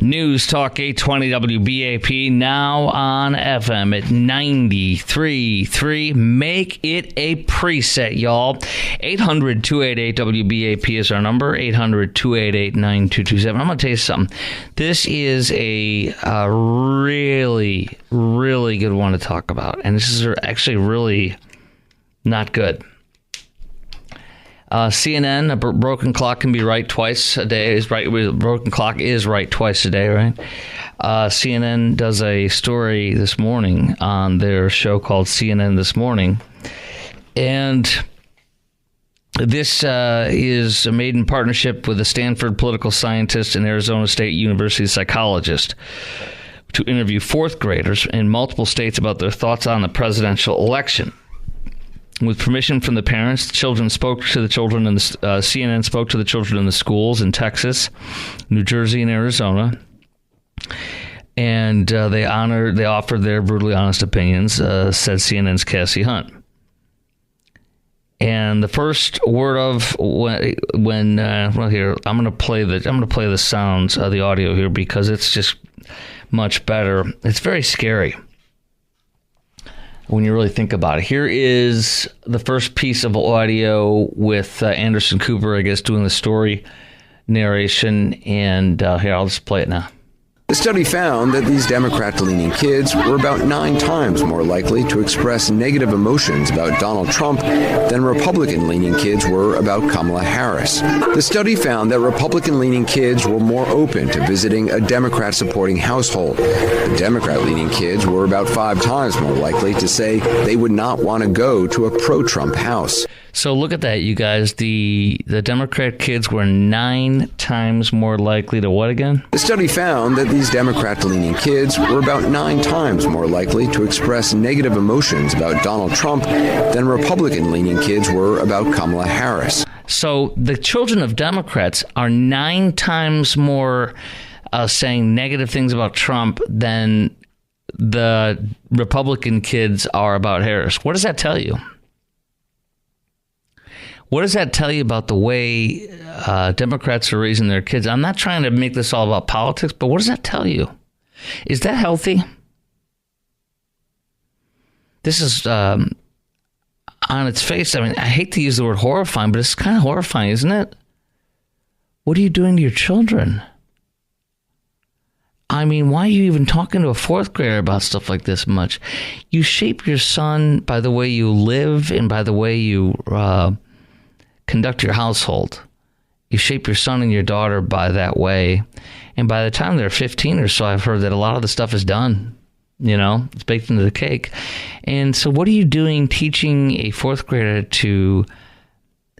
News Talk 820 WBAP, now on FM at 93.3. Make it a preset, y'all. 800-288-WBAP is our number, 800-288-9227. I'm going to tell you something. This is a really, really good one to talk about, and this is actually really not good. CNN, a broken clock can be right twice a day. Is right. Broken clock is right twice a day, right? CNN does a story this morning on their show called CNN This Morning. And this is made in partnership with a Stanford political scientist and Arizona State University psychologist to interview fourth graders in multiple states about their thoughts on the presidential election. With permission from the parents, CNN spoke to the children in the schools in Texas, New Jersey, and Arizona, and they offered their brutally honest opinions, said CNN's Cassie Hunt. And the first word of here, I'm going to play the sounds of the audio here because it's just much better. It's very scary when you really think about it. Here is the first piece of audio with Anderson Cooper, I guess, doing the story narration. And here, I'll just play it now. The study found that these Democrat-leaning kids were about 9 times more likely to express negative emotions about Donald Trump than Republican-leaning kids were about Kamala Harris. The study found that Republican-leaning kids were more open to visiting a Democrat-supporting household. The Democrat-leaning kids were about 5 times more likely to say they would not want to go to a pro-Trump house. So look at that, you guys. The Democrat kids were 9 times more likely to what again? The study found that these Democrat-leaning kids were about 9 times more likely to express negative emotions about Donald Trump than Republican-leaning kids were about Kamala Harris. So the children of Democrats are 9 times more saying negative things about Trump than the Republican kids are about Harris. What does that tell you? What does that tell you about the way Democrats are raising their kids? I'm not trying to make this all about politics, but what does that tell you? Is that healthy? This is, on its face, I mean, I hate to use the word horrifying, but it's kind of horrifying, isn't it? What are you doing to your children? I mean, why are you even talking to a fourth grader about stuff like this much? You shape your son by the way you live and by the way you conduct your household. You shape your son and your daughter by that way. And by the time they're 15 or so, I've heard that a lot of the stuff is done. You know, it's baked into the cake. And so what are you doing teaching a fourth grader to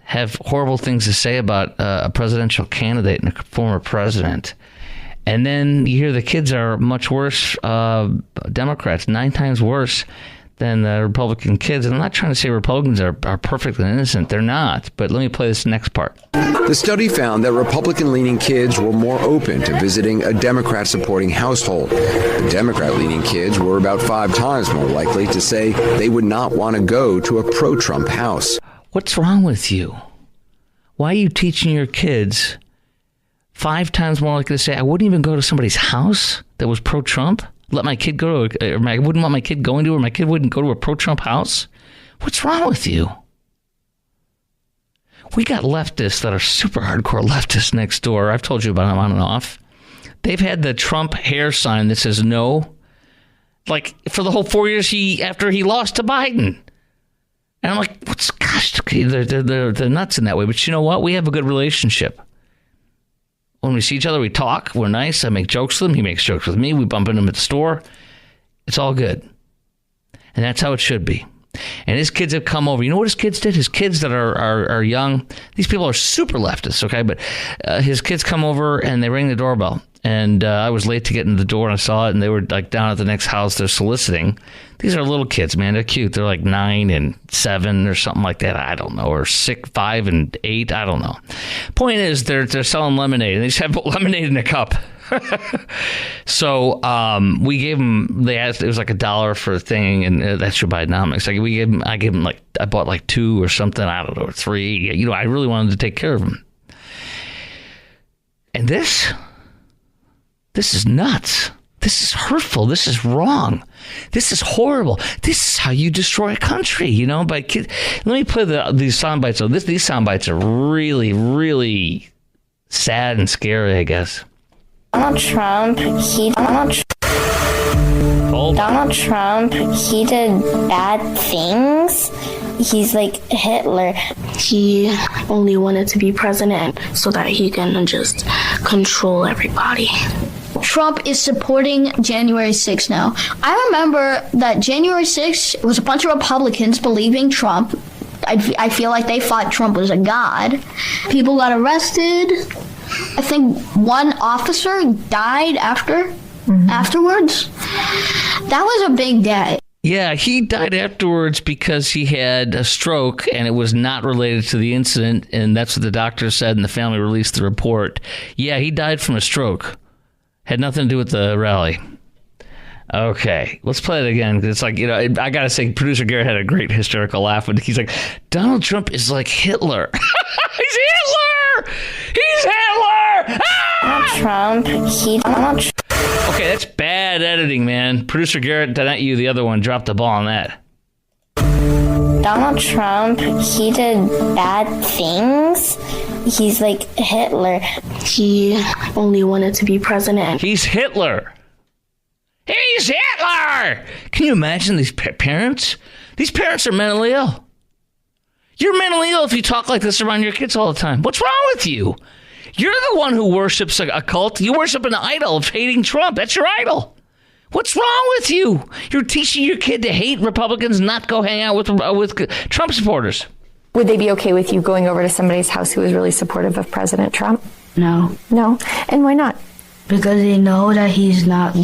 have horrible things to say about a presidential candidate and a former president? And then you hear the kids are much worse, Democrats, 9 times worse than the Republican kids. And I'm not trying to say Republicans are perfectly innocent. They're not. But let me play this next part. The study found that Republican-leaning kids were more open to visiting a Democrat-supporting household. The Democrat-leaning kids were about 5 times more likely to say they would not want to go to a pro-Trump house. What's wrong with you? Why are you teaching your kids 5 times more likely to say, I wouldn't even go to somebody's house that was pro-Trump? Let my kid go to, or I wouldn't want my kid going to, or my kid wouldn't go to a pro-Trump house? What's wrong with you? We got leftists that are super hardcore leftists next door. I've told you about them on and off. They've had the Trump hair sign that says no, like for the whole 4 years after he lost to Biden. And I'm like, they're nuts in that way. But you know what? We have a good relationship. When we see each other, we talk. We're nice. I make jokes with him. He makes jokes with me. We bump into him at the store. It's all good. And that's how it should be. And his kids have come over. You know what his kids did? His kids that are young, these people are super leftists, okay? But his kids come over and they ring the doorbell. And I was late to get into the door and I saw it. And they were like down at the next house. They're soliciting. These are little kids, man. They're cute. They're like 9 and 7 or something like that. I don't know. Or 6, 5 and 8. I don't know. Point is, they're selling lemonade. And they just have lemonade in a cup. So we gave them, they asked, it was like $1 for a thing, and that's your Bidenomics. I gave them like, I bought like 2 or something, I don't know, or 3. You know, I really wanted to take care of them. And this This is nuts. This is hurtful. This is wrong. This is horrible. This is how you destroy a country, by kids. Let me play these sound bites. So these sound bites are really, really sad and scary, I guess. Donald Trump, he did bad things. He's like Hitler. He only wanted to be president so that he can just control everybody. Trump is supporting January 6th now. I remember that January 6th was a bunch of Republicans believing Trump. I feel like they thought Trump was a god. People got arrested. I think one officer died afterwards. That was a big day. Yeah, he died afterwards because he had a stroke and it was not related to the incident. And that's what the doctor said, and the family released the report. Yeah, he died from a stroke. Had nothing to do with the rally. Okay, let's play it again. Because it's like, I got to say, producer Garrett had a great hysterical laugh when he's like, Donald Trump is like Hitler. He's Hitler! He's Hitler! Ah! Okay, that's bad editing, man. Producer Garrett, not you, the other one, dropped the ball on that. Donald Trump, he did bad things. He's like Hitler. He only wanted to be president. He's Hitler. He's Hitler! Can you imagine these parents? These parents are mentally ill. You're mentally ill if you talk like this around your kids all the time. What's wrong with you? You're the one who worships a cult. You worship an idol of hating Trump. That's your idol. What's wrong with you? You're teaching your kid to hate Republicans and not go hang out with Trump supporters. Would they be okay with you going over to somebody's house who is really supportive of President Trump? No. No? And why not? Because they know that he's not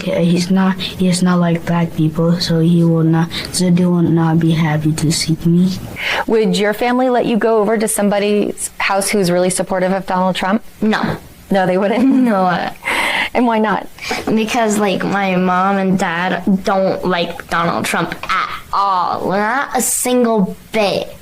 like black people, so they will not be happy to see me. Would your family let you go over to somebody's house who's really supportive of Donald Trump? No. No, they wouldn't? No. And why not? Because, my mom and dad don't like Donald Trump at all. Not a single bit.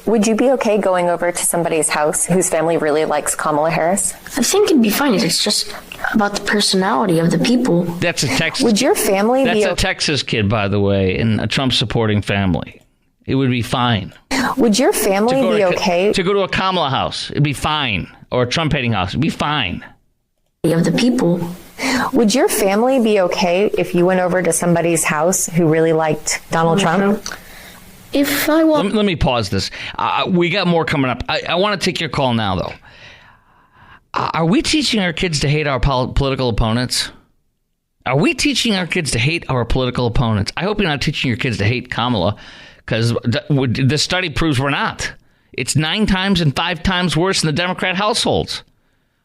Would you be okay going over to somebody's house whose family really likes Kamala Harris? I think it'd be fine. It's just about the personality of the people. That's a Texas. Would your family That's be a Texas kid, by the way, in a Trump-supporting family. It would be fine. Would your family be okay to go to a Kamala house? It'd be fine. Or a Trump-hating house. It'd be fine. Of the people. Would your family be okay if you went over to somebody's house who really liked Donald Trump? If I want... Let me pause this. We got more coming up. I want to take your call now, though. Are we teaching our kids to hate our political opponents? Are we teaching our kids to hate our political opponents? I hope you're not teaching your kids to hate Kamala, because the study proves we're not. It's 9 times and 5 times worse in the Democrat households.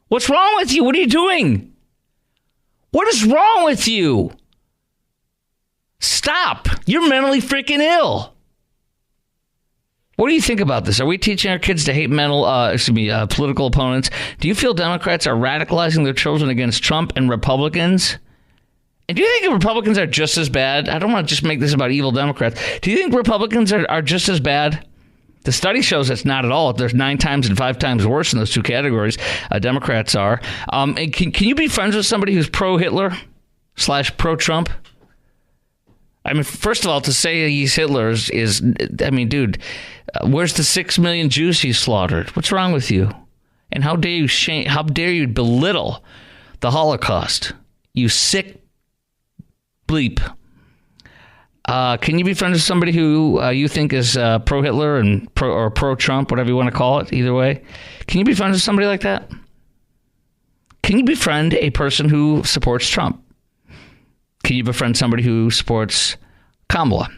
What's wrong with you? What are you doing? What is wrong with you? Stop. You're mentally freaking ill. What do you think about this? Are we teaching our kids to hate political opponents? Do you feel Democrats are radicalizing their children against Trump and Republicans? And do you think Republicans are just as bad? I don't want to just make this about evil Democrats. Do you think Republicans are just as bad? The study shows it's not at all. There's 9 times and 5 times worse in those two categories. Democrats are. And can you be friends with somebody who's pro-Hitler / pro-Trump? I mean, first of all, to say he's Hitler is dude, where's the 6 million Jews he slaughtered? What's wrong with you? And how dare you belittle the Holocaust? You sick bleep. Can you be friends with somebody who you think is pro-Hitler and pro-Trump, whatever you want to call it, either way? Can you be friends with somebody like that? Can you befriend a person who supports Trump? Can you befriend somebody who supports Kamala?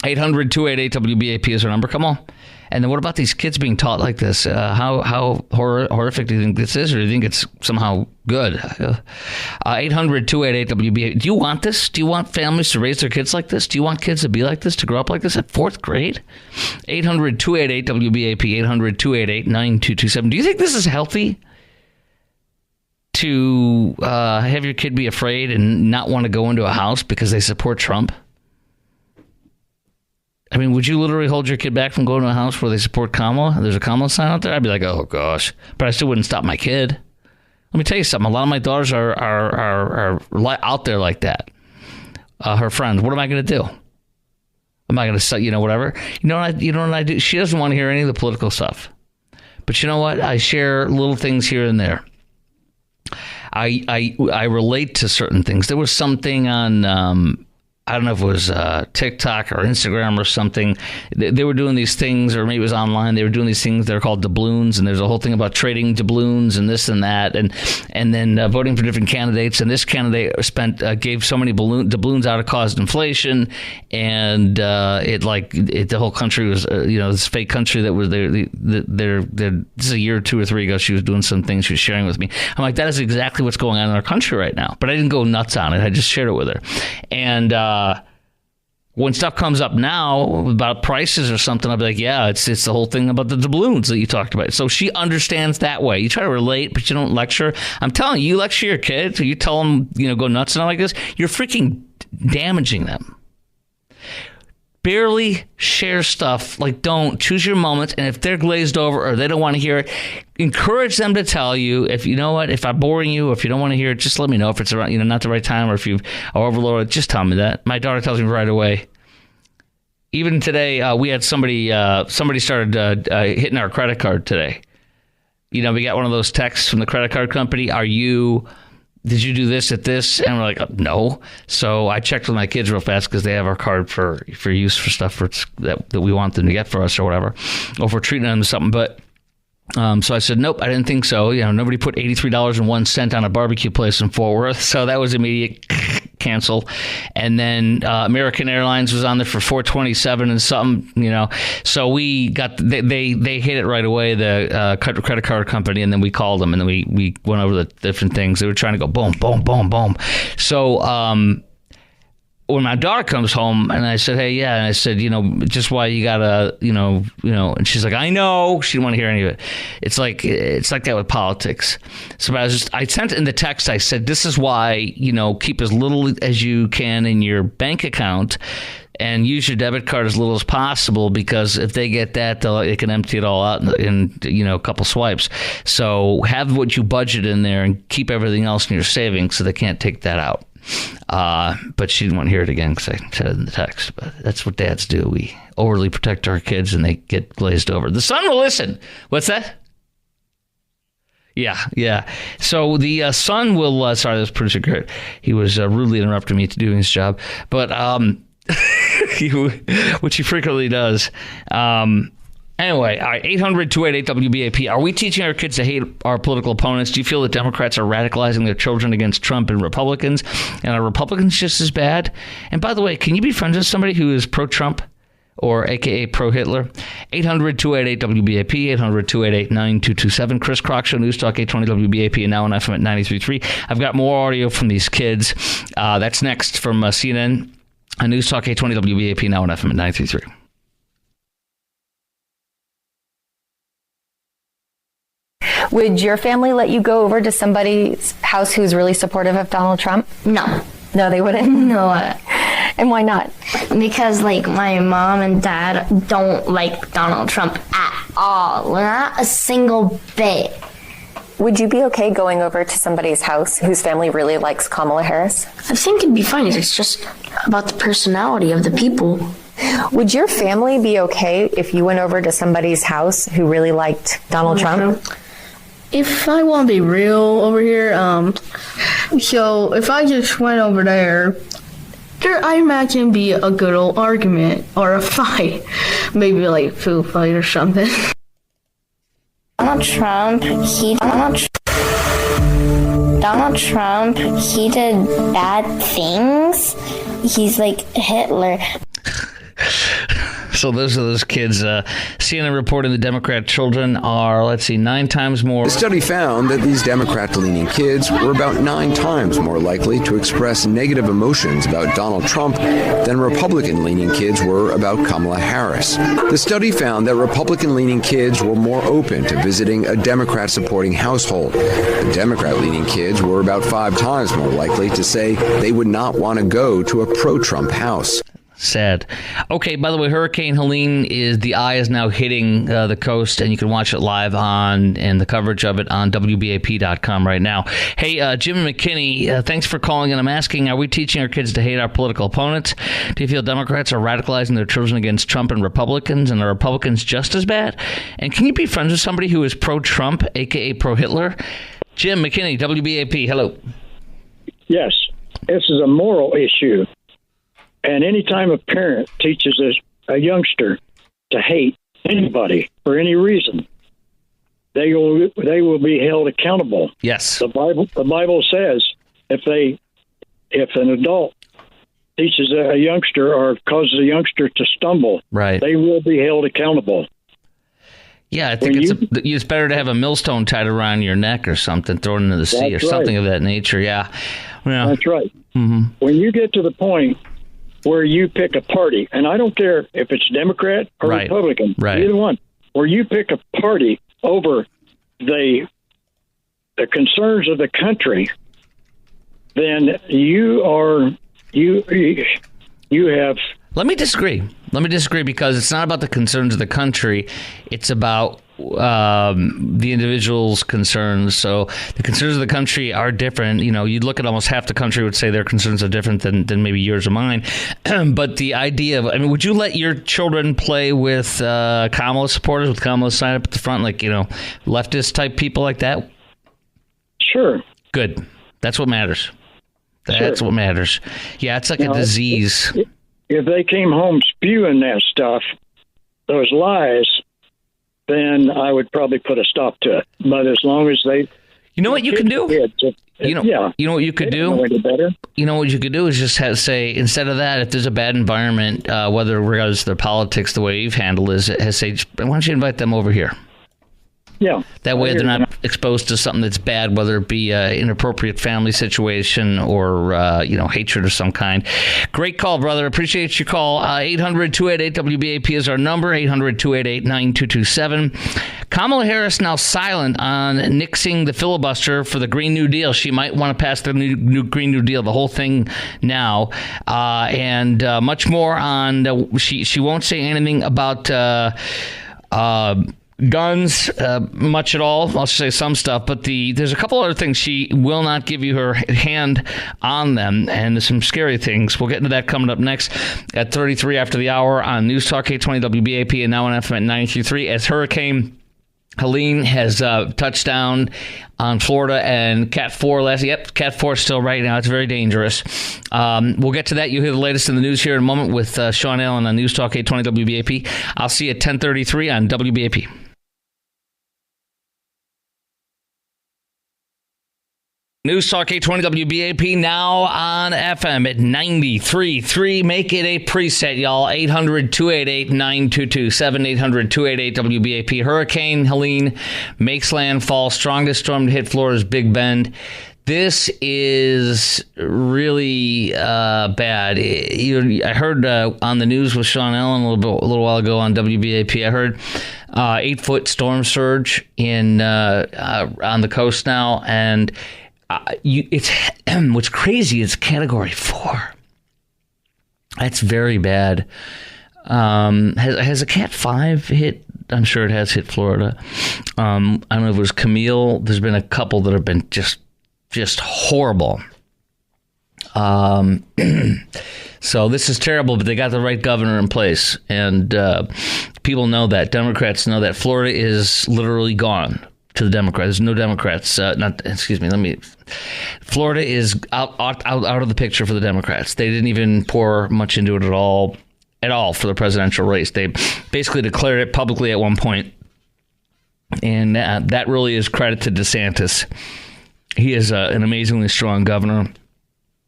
800-288-WBAP is our number. Come on. And then what about these kids being taught like this? How horrific do you think this is, or do you think it's somehow good? 800-288-WBAP. Do you want this? Do you want families to raise their kids like this? Do you want kids to be like this, to grow up like this at 4th grade? 800-288-WBAP, 800-288-9227. Do you think this is healthy? To have your kid be afraid and not want to go into a house because they support Trump? I mean, would you literally hold your kid back from going to a house where they support Kamala? There's a Kamala sign out there? I'd be like, oh, gosh. But I still wouldn't stop my kid. Let me tell you something. A lot of my daughters are out there like that. Her friends. What am I going to do? Am I going to say, whatever? You know what I do? She doesn't want to hear any of the political stuff. But you know what? I share little things here and there. I relate to certain things. There was something on I don't know if it was TikTok or Instagram or something. They were doing these things, or maybe it was online. They were doing these things. They're called doubloons, and there's a whole thing about trading doubloons and this and that, and then voting for different candidates. And this candidate gave so many doubloons out, it caused inflation, and the whole country was this fake country that was there. This is a year or 2 or 3 ago. She was doing some things she was sharing with me. I'm like, that is exactly what's going on in our country right now. But I didn't go nuts on it. I just shared it with her, and. When stuff comes up now about prices or something, I'll be like, yeah, it's the whole thing about the doubloons that you talked about. So she understands that way. You try to relate, but you don't lecture. I'm telling you, lecture your kids, or you tell them, go nuts and all like this, you're freaking damaging them. Barely share stuff. Like, don't choose your moments. And if they're glazed over or they don't want to hear it, encourage them to tell you. If you know what, if I'm boring you, or if you don't want to hear it, just let me know. If it's around, not the right time, or if you've overloaded, just tell me that. My daughter tells me right away. Even today, we had somebody started hitting our credit card today. We got one of those texts from the credit card company. Did you do this at this? And we're like, no. So I checked with my kids real fast because they have our card for use for stuff that we want them to get for us or whatever, or if we're treating them to something. But so I said, nope, I didn't think so. Nobody put $83.01 on a barbecue place in Fort Worth. So that was immediate cancel. And then American Airlines was on there for $427 and something, So we got, they hit it right away, the credit card company, and then we called them, and then we went over the different things. They were trying to go boom, boom, boom, boom. So when my daughter comes home, and I said, hey, yeah, and I said, just why you gotta, and she's like, I know. She didn't want to hear any of it. It's like that with politics. So I sent in the text, I said, this is why, keep as little as you can in your bank account and use your debit card as little as possible, because if they get that, they can empty it all out in a couple swipes. So have what you budget in there and keep everything else in your savings so they can't take that out. But she didn't want to hear it again because I said it in the text. But that's what dads do. We overly protect our kids and they get glazed over. The son will listen. What's that? Yeah. So the son will. Sorry, this producer Kurt. He was rudely interrupting me to doing his job, but which he frequently does. Anyway, all right, 800-288-WBAP. Are we teaching our kids to hate our political opponents? Do you feel that Democrats are radicalizing their children against Trump and Republicans? And are Republicans just as bad? And by the way, can you be friends with somebody who is pro-Trump or AKA pro-Hitler? 800-288-WBAP, 800-288-9227. Chris Crock Show, News Talk 820 WBAP, and now on FM at 93.3. I've got more audio from these kids. That's next from CNN. News Talk 820 WBAP, now on FM at 93.3. Would your family let you go over to somebody's house who's really supportive of Donald Trump? No. No, they wouldn't? No. And why not? Because, my mom and dad don't like Donald Trump at all. Not a single bit. Would you be okay going over to somebody's house whose family really likes Kamala Harris? I think it'd be fine. It's just about the personality of the people. Would your family be okay if you went over to somebody's house who really liked Donald Trump? If I want to be real over here, so if I just went over there, I imagine be a good old argument or a fight, maybe like a food fight or something. Donald Trump, he did bad things. He's like Hitler. So those are those kids. CNN reporting the Democrat children are, 9 times more. The study found that these Democrat-leaning kids were about 9 times more likely to express negative emotions about Donald Trump than Republican-leaning kids were about Kamala Harris. The study found that Republican-leaning kids were more open to visiting a Democrat-supporting household. The Democrat-leaning kids were about 5 times more likely to say they would not want to go to a pro-Trump house. Sad. Okay, by the way, Hurricane Helene the eye is now hitting the coast, and you can watch it live and the coverage of it on WBAP.com right now. Hey, Jim McKinney, thanks for calling, and I'm asking, are we teaching our kids to hate our political opponents? Do you feel Democrats are radicalizing their children against Trump and Republicans, and are Republicans just as bad? And can you be friends with somebody who is pro-Trump, a.k.a. pro-Hitler? Jim McKinney, WBAP, hello. Yes, this is a moral issue. And anytime a parent teaches a youngster to hate anybody for any reason, they will be held accountable. Yes. The Bible says if an adult teaches a youngster or causes a youngster to stumble, right, they will be held accountable. Yeah, I think it's better to have a millstone tied around your neck or something, thrown into the sea or something of that nature. Yeah. That's right. Mm-hmm. When you get to the point where you pick a party, and I don't care if it's Democrat or Republican, either one, where you pick a party over the concerns of the country, then you have. Let me disagree because it's not about the concerns of the country. It's about the individual's concerns. So the concerns of the country are different. You know, you'd look at almost half the country would say their concerns are different than maybe yours or mine. But the idea of, would you let your children play with Kamala supporters, with Kamala sign up at the front, like, leftist type people like that? Sure. Good. That's what matters. That's what matters. Yeah, it's like a disease. If they came home spewing that stuff, those lies, then I would probably put a stop to it. But as long as they... You know what you can do? You know what you could do? You know what you could do is just say, instead of that, if there's a bad environment, whether regardless of their politics, the way you've handled it, say, why don't you invite them over here? Yeah. That way they're not exposed to something that's bad, whether it be an inappropriate family situation or, hatred of some kind. Great call, brother. Appreciate your call. 800-288-WBAP is our number, 800-288-9227. Kamala Harris now silent on nixing the filibuster for the Green New Deal. She might want to pass the new Green New Deal, the whole thing now, and much more on. She won't say anything about guns, much at all. I'll say some stuff, but there's a couple other things. She will not give you her hand on them, and there's some scary things. We'll get into that coming up next at 33 after the hour on News Talk 820 WBAP and now on FM at 93.3 as Hurricane Helene has touched down on Florida, and Cat 4 Cat 4 still right now. It's very dangerous. We'll get to that. You'll hear the latest in the news here in a moment with Sean Allen on News Talk 820 WBAP. I'll see you at 10:33 on WBAP. News Talk 820 WBAP now on FM at 93.3. Make it a preset, y'all. 800-288-9227. 800-288-WBAP. Hurricane Helene makes landfall. Strongest storm to hit Florida's Big Bend. This is really bad. I heard on the news with Sean Allen a little while ago on WBAP. I heard 8-foot storm surge on the coast now, and it's what's crazy is Category 4. That's very bad. Has a Cat 5 hit? I'm sure it has hit Florida. I don't know if it was Camille. There's been a couple that have been just horrible. So this is terrible, but they got the right governor in place, and people know that. Democrats know that. Florida is literally gone to the Democrats. There's no Democrats. Florida is out of the picture for the Democrats. They didn't even pour much into it at all for the presidential race. They basically declared it publicly at one point, and that really is credit to DeSantis. He is an amazingly strong governor.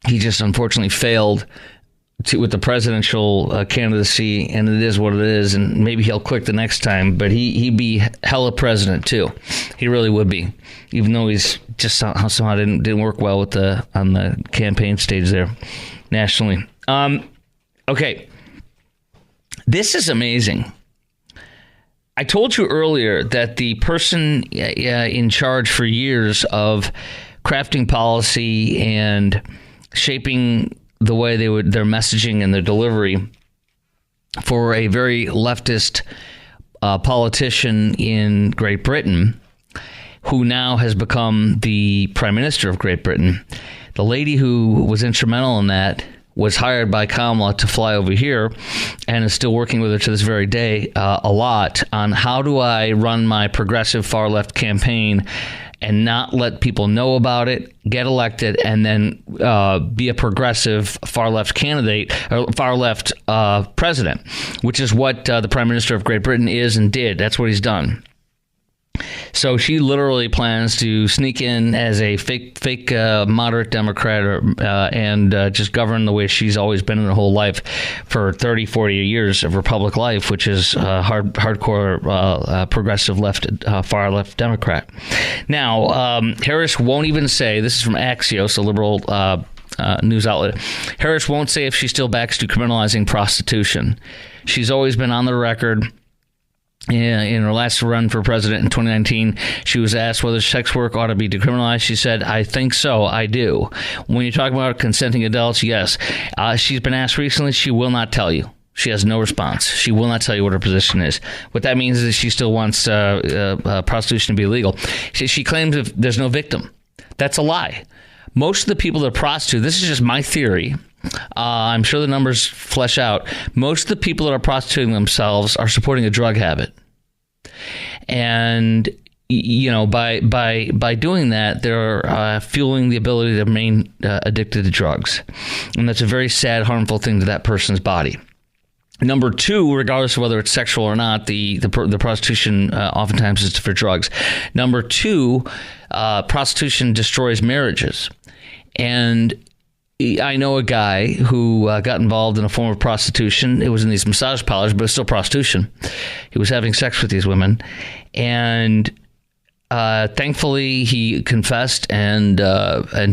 He just unfortunately failed with the presidential candidacy, and it is what it is, and maybe he'll click the next time, but he'd be hella president too. He really would be, even though he's just somehow didn't work well on the campaign stage there nationally. Okay, this is amazing. I told you earlier that the person in charge for years of crafting policy and shaping the way their messaging and their delivery for a very leftist politician in Great Britain, who now has become the Prime Minister of Great Britain. The lady who was instrumental in that was hired by Kamala to fly over here and is still working with her to this very day a lot on how do I run my progressive far left campaign and not let people know about it, get elected, and then be a progressive far left candidate or far left president, which is what the Prime Minister of Great Britain is and did. That's what he's done. So she literally plans to sneak in as a fake moderate Democrat and just govern the way she's always been in her whole life for 30, 40 years of her public life, which is hardcore progressive left, far left Democrat. Now, Harris won't even say, this is from Axios, a liberal news outlet, Harris won't say if she still backs decriminalizing prostitution. She's always been on the record. In her last run for president in 2019, she was asked whether sex work ought to be decriminalized. She said, I think so. I do. When you're talking about consenting adults, yes. She's been asked recently. She will not tell you. She has no response. She will not tell you what her position is. What that means is she still wants prostitution to be illegal. She claims if there's no victim. That's a lie. Most of the people that prostitute, this is just my theory, I'm sure the numbers flesh out. Most of the people that are prostituting themselves are supporting a drug habit. And, by doing that, they're fueling the ability to remain addicted to drugs. And that's a very sad, harmful thing to that person's body. Number two, regardless of whether it's sexual or not, the prostitution oftentimes is for drugs. Number two, prostitution destroys marriages. And I know a guy who got involved in a form of prostitution. It was in these massage parlors, but it's still prostitution. He was having sex with these women. And thankfully, he confessed and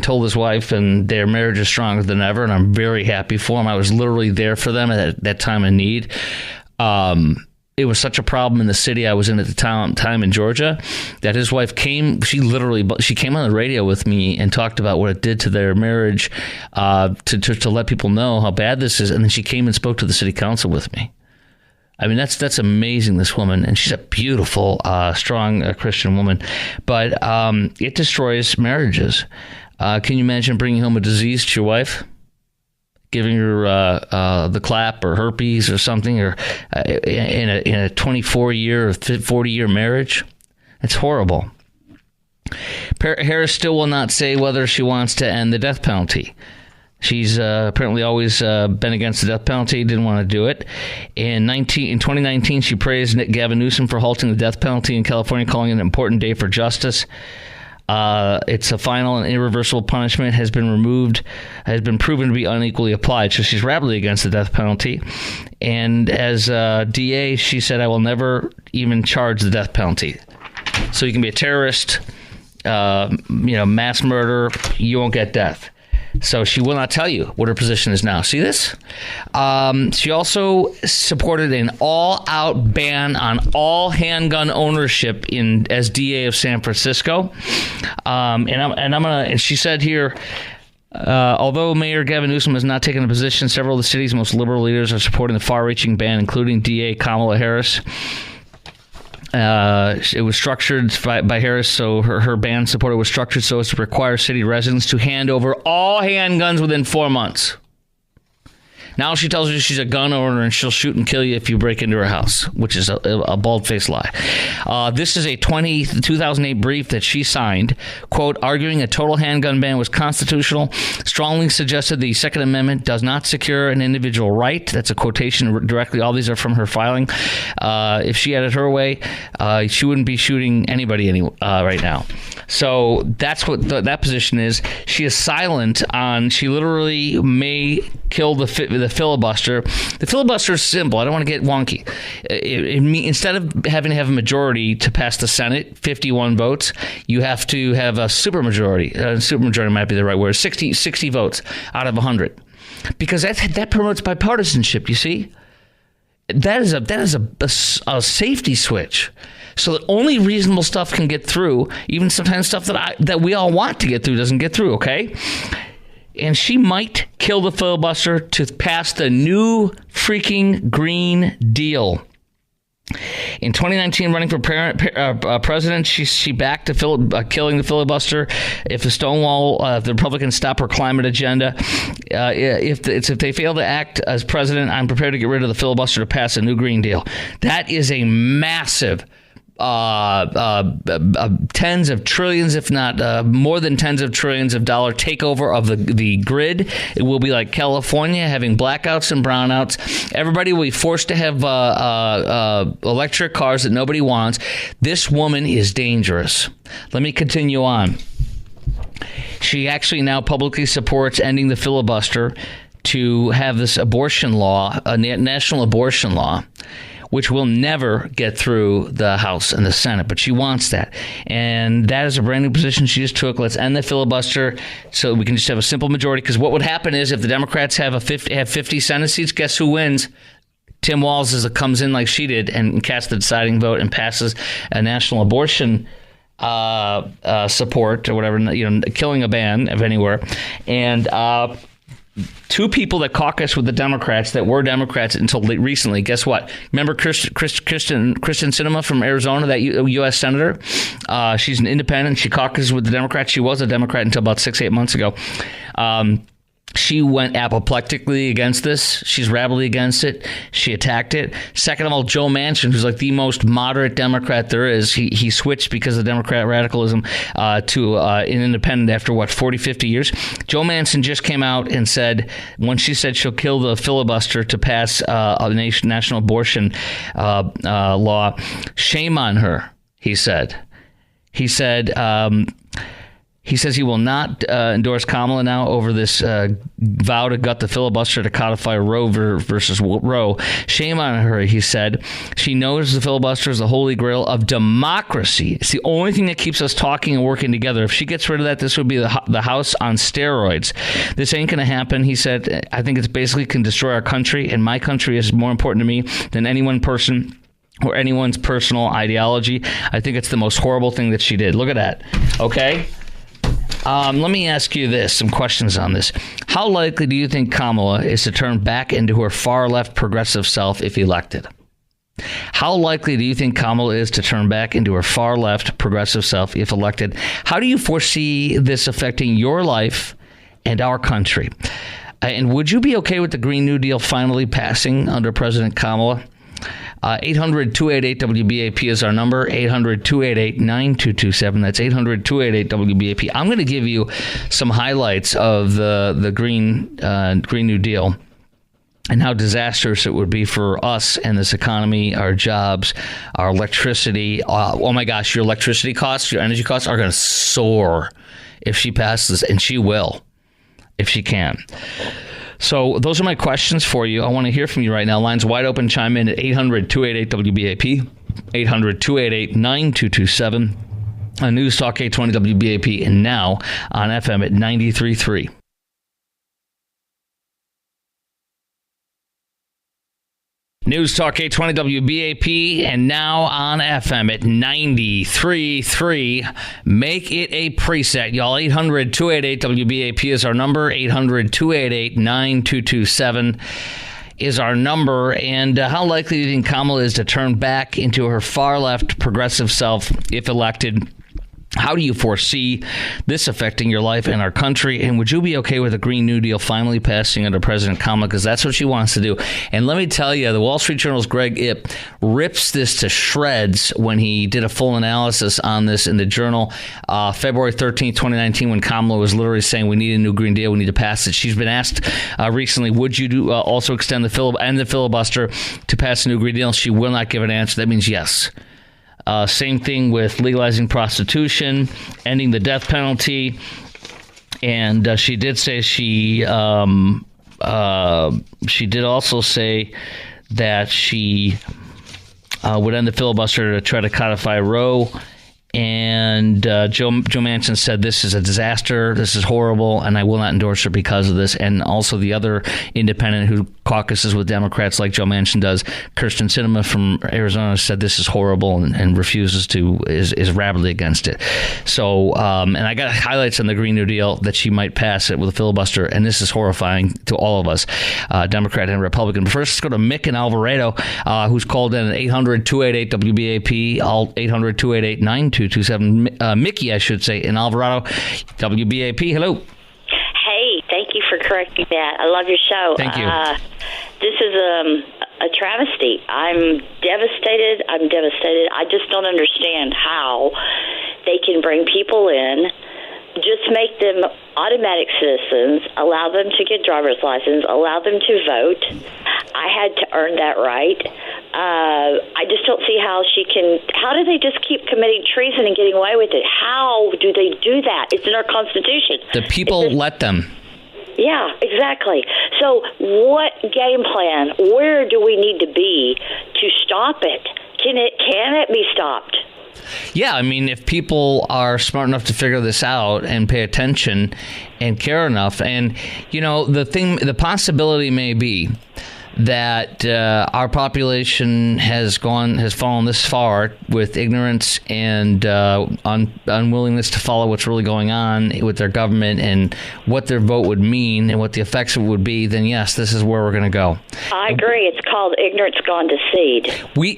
told his wife, and their marriage is stronger than ever. And I'm very happy for him. I was literally there for them at that time of need. It was such a problem in the city I was in at the time in Georgia that his wife came. She came on the radio with me and talked about what it did to their marriage, to let people know how bad this is. And then she came and spoke to the city council with me. I mean, that's amazing, this woman. And she's a beautiful, strong Christian woman. But it destroys marriages. Can you imagine bringing home a disease to your wife? Giving her the clap or herpes or something, or in a 24-year or 40-year marriage? It's horrible. Harris still will not say whether she wants to end the death penalty. She's apparently always been against the death penalty, didn't want to do it. In 2019, she praised Gavin Newsom for halting the death penalty in California, calling it an important day for justice. It's a final and irreversible punishment has been proven to be unequally applied. So she's rabidly against the death penalty. And as DA, she said, I will never even charge the death penalty. So you can be a terrorist, mass murder, you won't get death. So she will not tell you what her position is now. See this? She also supported an all-out ban on all handgun ownership as DA of San Francisco. And she said here, although Mayor Gavin Newsom has not taken a position, several of the city's most liberal leaders are supporting the far-reaching ban, including DA Kamala Harris. It was structured by Harris, so her ban supporter was structured so as to require city residents to hand over all handguns within 4 months. Now she tells you she's a gun owner and she'll shoot and kill you if you break into her house, which is a bald-faced lie. This is a 2008 brief that she signed, quote, arguing a total handgun ban was constitutional, strongly suggested the Second Amendment does not secure an individual right. That's a quotation directly. All these are from her filing. If she had it her way, she wouldn't be shooting anybody right now. So that's what that position is. She is silent on, she literally may kill the filibuster. The filibuster is simple. I don't want to get wonky. Instead of having to have a majority to pass the Senate, 51 votes, you have to have a supermajority. Supermajority might be the right word. 60 votes out of 100. Because that promotes bipartisanship, you see? That is a safety switch. So that only reasonable stuff can get through. Even sometimes stuff that we all want to get through doesn't get through, okay? And she might kill the filibuster to pass the new freaking Green Deal. In 2019, running for president, she backed killing the filibuster. If the Republicans stop her climate agenda, if they fail to act as president, I'm prepared to get rid of the filibuster to pass a new Green Deal. That is a massive tens of trillions, if not more than tens of trillions of dollar takeover of the grid. It will be like California, having blackouts and brownouts. Everybody will be forced to have electric cars that nobody wants. This woman is dangerous. Let me continue on. She actually now publicly supports ending the filibuster to have this abortion law, a national abortion law, which will never get through the House and the Senate, but she wants that. And that is a brand new position she just took. Let's end the filibuster so we can just have a simple majority, because what would happen is if the Democrats have 50 Senate seats, guess who wins? Tim Walz comes in like she did and casts the deciding vote and passes a national abortion support or whatever, killing a ban of anywhere. And two people that caucused with the Democrats that were Democrats until recently. Guess what? Remember Kristen Sinema from Arizona, that U.S. senator? She's an independent. She caucused with the Democrats. She was a Democrat until about 6-8 months ago. She went apoplectically against this. She's rabidly against it. She attacked it. Second of all, Joe Manchin, who's like the most moderate Democrat there is, he switched because of Democrat radicalism to an independent after, 40, 50 years. Joe Manchin just came out and said, when she said she'll kill the filibuster to pass a national abortion law, shame on her, he said. He says he will not endorse Kamala now over this vow to gut the filibuster to codify Roe versus Roe. Shame on her, he said. She knows the filibuster is the holy grail of democracy. It's the only thing that keeps us talking and working together. If she gets rid of that, this would be the House on steroids. This ain't going to happen, he said. I think it's basically can destroy our country, and my country is more important to me than any one person or anyone's personal ideology. I think it's the most horrible thing that she did. Look at that. Okay? Let me ask you some questions on this. How likely do you think Kamala is to turn back into her far-left progressive self if elected? How likely do you think Kamala is to turn back into her far-left progressive self if elected? How do you foresee this affecting your life and our country? And would you be okay with the Green New Deal finally passing under President Kamala? 800-288-WBAP is our number, 800-288-9227. That's 800-288-WBAP. I'm going to give you some highlights of the Green New Deal and how disastrous it would be for us and this economy, our jobs, our electricity. Oh my gosh, your electricity costs, your energy costs are going to soar if she passes, and she will, if she can. So those are my questions for you. I want to hear from you right now. Lines wide open. Chime in at 800-288-WBAP, 800-288-9227, on News Talk 820 WBAP, and now on FM at 93.3. News Talk 820 WBAP, and now on FM at 93.3. Make it a preset, y'all. 800-288-WBAP is our number. 800-288-9227 is our number. And how likely do you think Kamala is to turn back into her far-left progressive self if elected? How do you foresee this affecting your life and our country? And would you be okay with a Green New Deal finally passing under President Kamala? Because that's what she wants to do. And let me tell you, the Wall Street Journal's Greg Ip rips this to shreds when he did a full analysis on this in the Journal February 13th, 2019, when Kamala was literally saying we need a new Green Deal, we need to pass it. She's been asked recently, would you also extend the filibuster to pass a new Green Deal? She will not give an answer. That means yes. Same thing with legalizing prostitution, ending the death penalty. And she did say she did also say that she would end the filibuster to try to codify Roe. And Joe Manchin said this is a disaster, this is horrible, and I will not endorse her because of this. And also the other independent who caucuses with Democrats like Joe Manchin does, Kirsten Sinema from Arizona, said this is horrible and refuses to, is rabidly against it. So, and I got highlights on the Green New Deal that she might pass it with a filibuster, and this is horrifying to all of us, Democrat and Republican. But first, let's go to Mick in Alvarado, who's called in at 800-288-WBAP, 800-288-9227. Mickey, I should say, in Alvarado. WBAP, hello. Hey, thank you for correcting that. I love your show. Thank you. This is a travesty. I'm devastated. I just don't understand how they can bring people in, just make them automatic citizens, allow them to get driver's license, allow them to vote. I had to earn that right. I just don't see how how do they just keep committing treason and getting away with it? How do they do that? It's in our Constitution. The people let them. Yeah, exactly. So what game plan, where do we need to be to stop it? Can it be stopped? Yeah, I mean, if people are smart enough to figure this out and pay attention and care enough, and, the possibility may be that our population has fallen this far with ignorance and unwillingness to follow what's really going on with their government and what their vote would mean and what the effects of it would be, then yes, this is where we're going to go. I agree. It's called ignorance gone to seed. We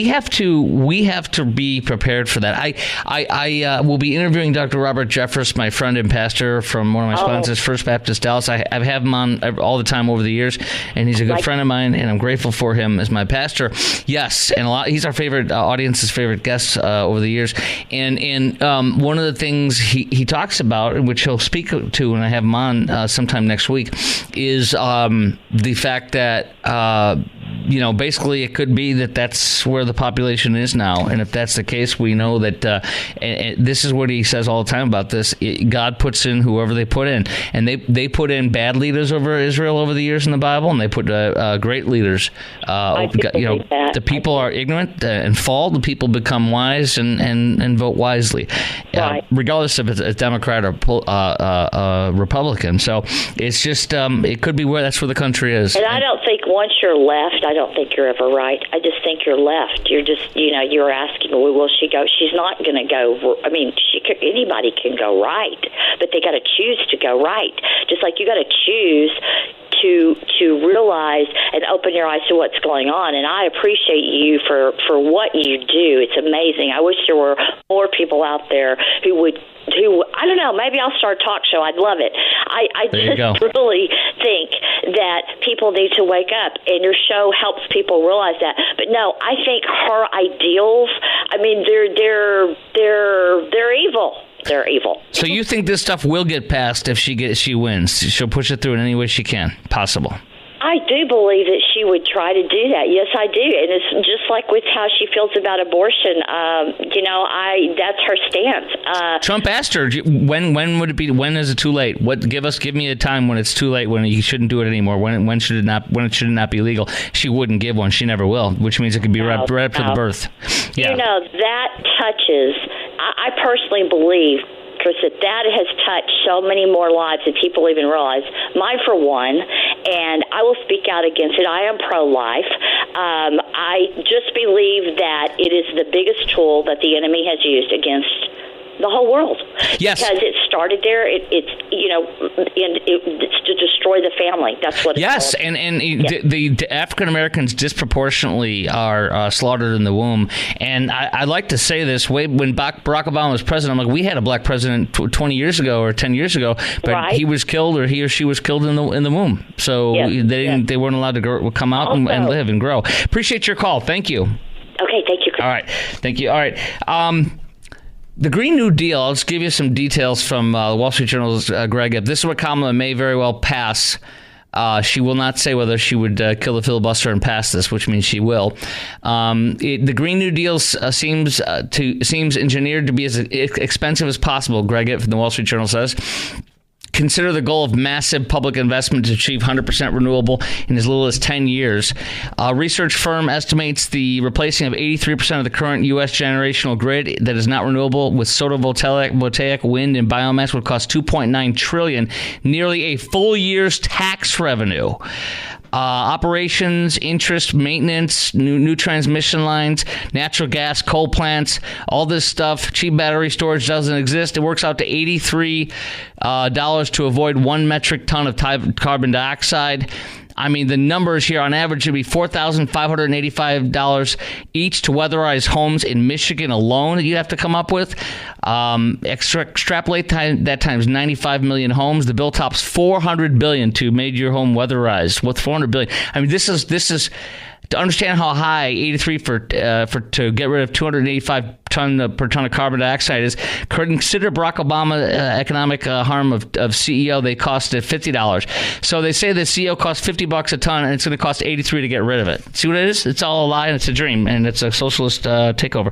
have to be prepared for that. I will be interviewing Dr. Robert Jeffress, my friend and pastor from one of my sponsors, First Baptist Dallas. I have him on all the time over the years, and he's a good friend of mine, and I'm grateful for him as my pastor. Yes, and he's our favorite audience's favorite guest over the years. And one of the things he talks about, which he'll speak to when I have him on sometime next week, is the fact that basically it could be that that's where the population is now, and if that's the case, we know that. And this is what he says all the time about this: God puts in whoever they put in, and they put in bad leaders over Israel over the years in the Bible, and they put great leaders. The people are ignorant and fall. The people become wise and vote wisely, regardless if it's a Democrat or Republican. So it's just it could be that's where the country is. And I don't think once you're left, I don't think you're ever right. I just think you're left. You're just you're asking, well, will she go? She's not going to go. I mean, anybody can go right, but they got to choose to go right. Just like you got to choose to realize and open your eyes to what's going on. And I appreciate you for what you do. It's amazing. I wish there were more people out there who I don't know, maybe I'll start a talk show. I'd love it. I just really think that people need to wake up, and your show helps people realize that. But no, I think her ideals, I mean, they're evil. They're evil. So you think this stuff will get passed if she wins? She'll push it through in any way she can possible. I do believe that she would try to do that. Yes, I do. And it's just like with how she feels about abortion. That's her stance. Trump asked her, when would it be? When is it too late? Give me a time when it's too late, when you shouldn't do it anymore. When should it not be legal? She wouldn't give one. She never will, which means it could be right after the birth. Yeah. That touches. I personally believe, Chris, that has touched so many more lives than people even realize. Mine, for one, and I will speak out against it. I am pro-life. I just believe that it is the biggest tool that the enemy has used against the whole world. Yes. Because it started there. It's to destroy the family. That's what it's Yes, called. and the African Americans disproportionately are slaughtered in the womb. And I like to say this, when Barack Obama was president, I'm like, we had a black president 20 years ago or 10 years ago, but he was killed, or he or she was killed in the womb. So they weren't allowed to come out and live and grow. Appreciate your call. Thank you. Okay, thank you, Chris. All right. Thank you. All right. The Green New Deal, I'll just give you some details from the Wall Street Journal's Greg Ebb. This is what Kamala may very well pass. She will not say whether she would kill the filibuster and pass this, which means she will. The Green New Deal seems engineered to be as expensive as possible, Greg Ebb from the Wall Street Journal says. consider the goal of massive public investment to achieve 100% renewable in as little as 10 years. A research firm estimates the replacing of 83% of the current U.S. generational grid that is not renewable with photovoltaic, wind, and biomass would cost $2.9 trillion, nearly a full year's tax revenue. Operations, interest, maintenance, new transmission lines, natural gas, coal plants, all this stuff. Cheap battery storage doesn't exist. It works out to $83 to avoid 1 metric ton of carbon dioxide. I mean, the numbers here on average would be $4,585 each to weatherize homes in Michigan alone that you have to come up with. Extrapolate that times 95 million homes. The bill tops $400 billion to make your home weatherized. With $400 billion, I mean, this is to understand how high 83 for to get rid of 285 per ton of carbon dioxide is. Consider Barack Obama economic harm of CEO. They cost $50. So they say the CEO costs $50 a ton, and it's going to cost 83 to get rid of it. See what it is? It's all a lie and it's a dream, and it's a socialist takeover.